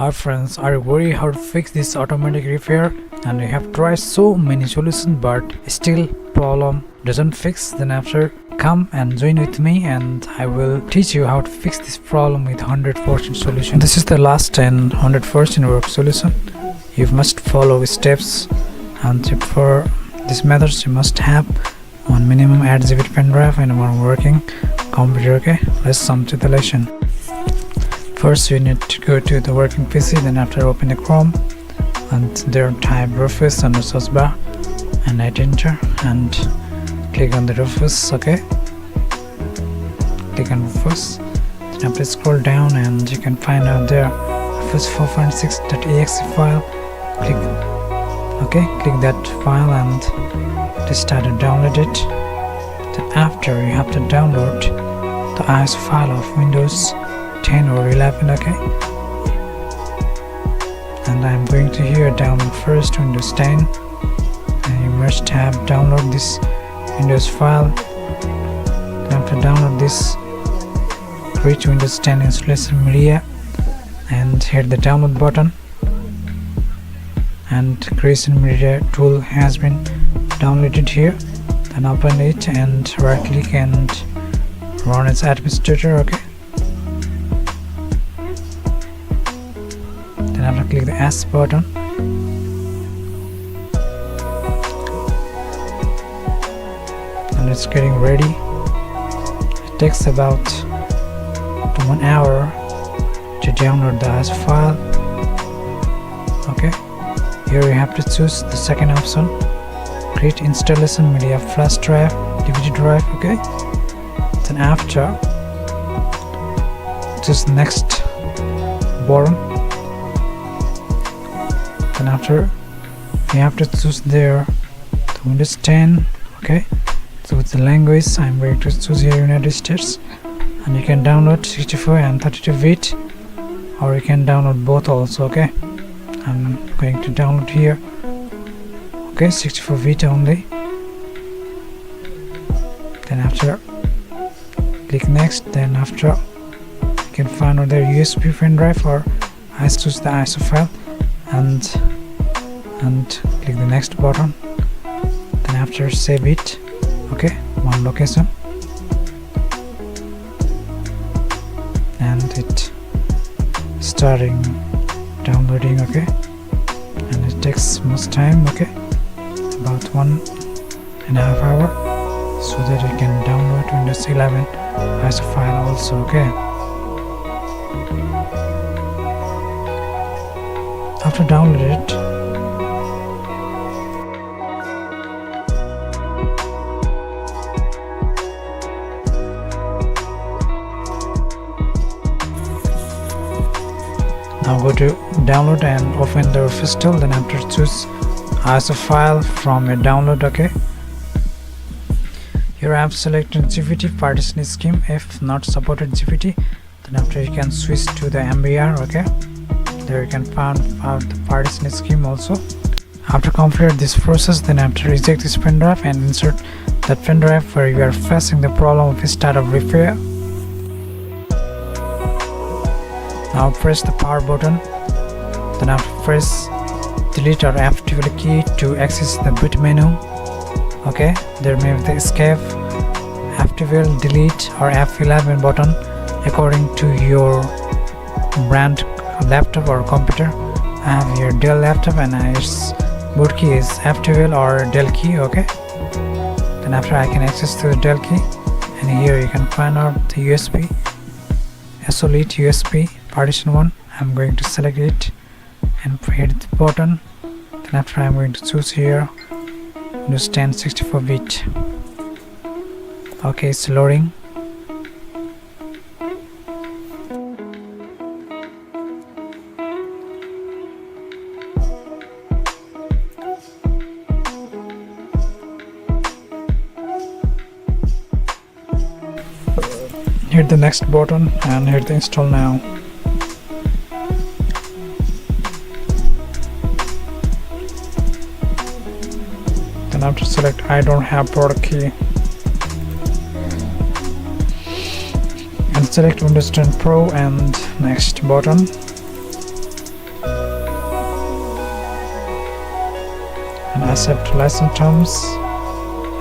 Hi friends, are you worried how to fix this automatic repair and you have tried so many solutions but still problem doesn't fix? Then after come and join with me and I will teach you how to fix this problem with 100% solution. This is the last and 100% work solution. You must follow steps, and for these methods you must have one minimum 8GB pen drive and one working computer. Okay, let's jump to the lesson. First you need to go to the working PC, then after open the Chrome and there type Rufus on the search bar and hit enter and click on the Rufus. Okay, click on Rufus, then after scroll down and you can find out there Rufus 4.6.exe file. Click that file and just start to download it. Then after you have to download the ISO file of Windows 10 or 11. Okay, and I'm going to here download first Windows 10, and you must have download this Windows file. Then after download this, reach Windows 10 installation media and hit the download button, and creation media tool has been downloaded here. Then open it and right click and run as administrator. Okay, then after click the S button and it's getting ready. It takes about 1 hour to download the ISO file. Okay, here you have to choose the second option, create installation media flash drive, DVD drive. Okay, then after choose next button. Then after you have to choose there the Windows 10. Okay, so with the language I'm going to choose here United States, and you can download 64 and 32-bit or you can download both also. Okay, I'm going to download here 64-bit only. Then after click next, then after you can find out their USB pen drive, or I choose the ISO file and click the next button. Then after save it. Okay, one location, and it starting downloading. Okay, and it takes much time. Okay, about 1.5 hours, so that you can download Windows 11 ISO file also. Okay, after download it, now go to download and open the Rufus tool. Then after choose ISO file from a download. Okay, here I have selected GPT partition scheme. If not supported GPT, then after you can switch to the MBR. Okay, there you can find out the partition scheme also. After complete this process, then after reject this pen drive and insert that pen drive where you are facing the problem of startup repair. Now press the power button, then after press delete or F12 key to access the boot menu. Okay, there may be the escape, F12, delete or F11 button according to your brand laptop or computer. I have here Dell laptop and its boot key is F12 or Dell key. Okay, then after I can access to the Dell key, and here you can find out the USB, SOLID USB partition 1. I'm going to select it and hit the button. Then after I'm going to choose here Windows 10 64-bit. Okay, it's loading. Hit the next button and hit the install now. Then after select I don't have product key and select Windows 10 Pro and next button. accept license terms,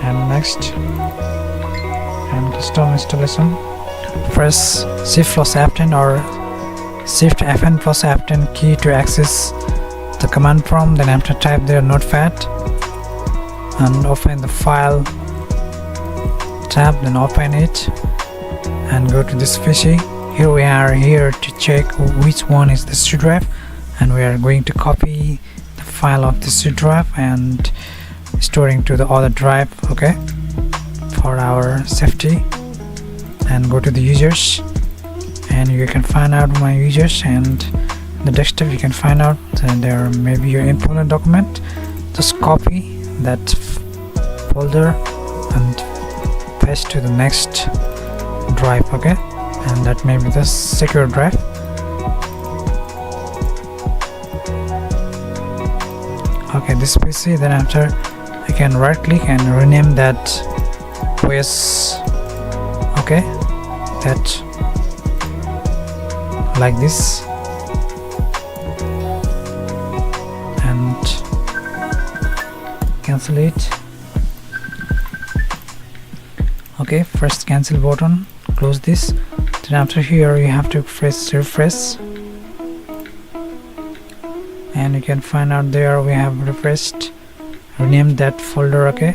and next, and install installation. Press Shift plus F10 or Shift Fn plus F10 key to access the command prompt. Then after type there notepad and open the file tab, then open it and go to this PC. Here we are here to check which one is the C drive, and we are going to copy the file of the C drive and storing to the other drive, okay, for our safety. And go to the users, and you can find out my users, and the desktop you can find out there may be your important document. Just copy that folder and paste to the next drive, okay, and that may be the secure drive. Okay, this PC. Then after I can right click and rename that OS, okay, that like this, and cancel it. Okay, first cancel button, close this. Then after here you have to press refresh, and you can find out there we have refreshed, rename that folder, okay,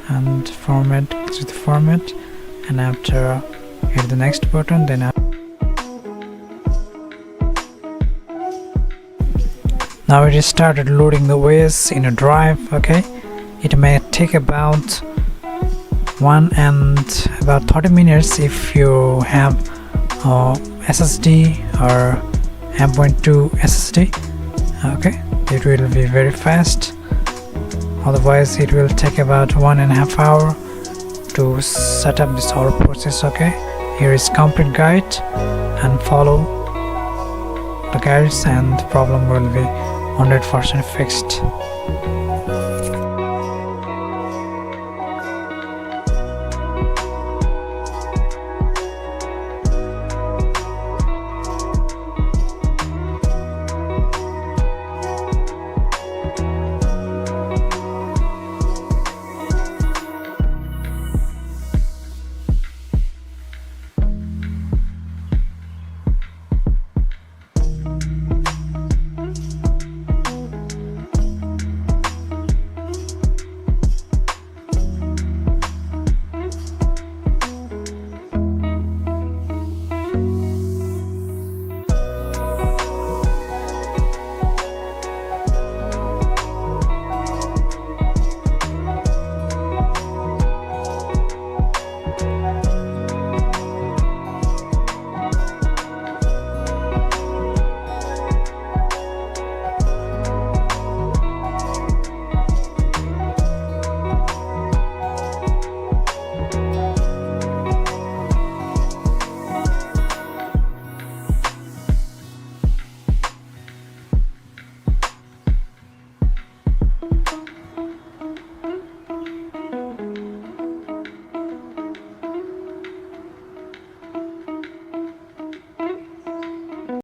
and format to the format, and after hit the next button. Then now it is started loading the OS in a drive, okay. It may take about 30 minutes if you have SSD or M.2 SSD, okay. It will be very fast, otherwise it will take about 1.5 hours to set up this whole process, okay. Here is complete guide, and follow the guides and the problem will be 100% fixed.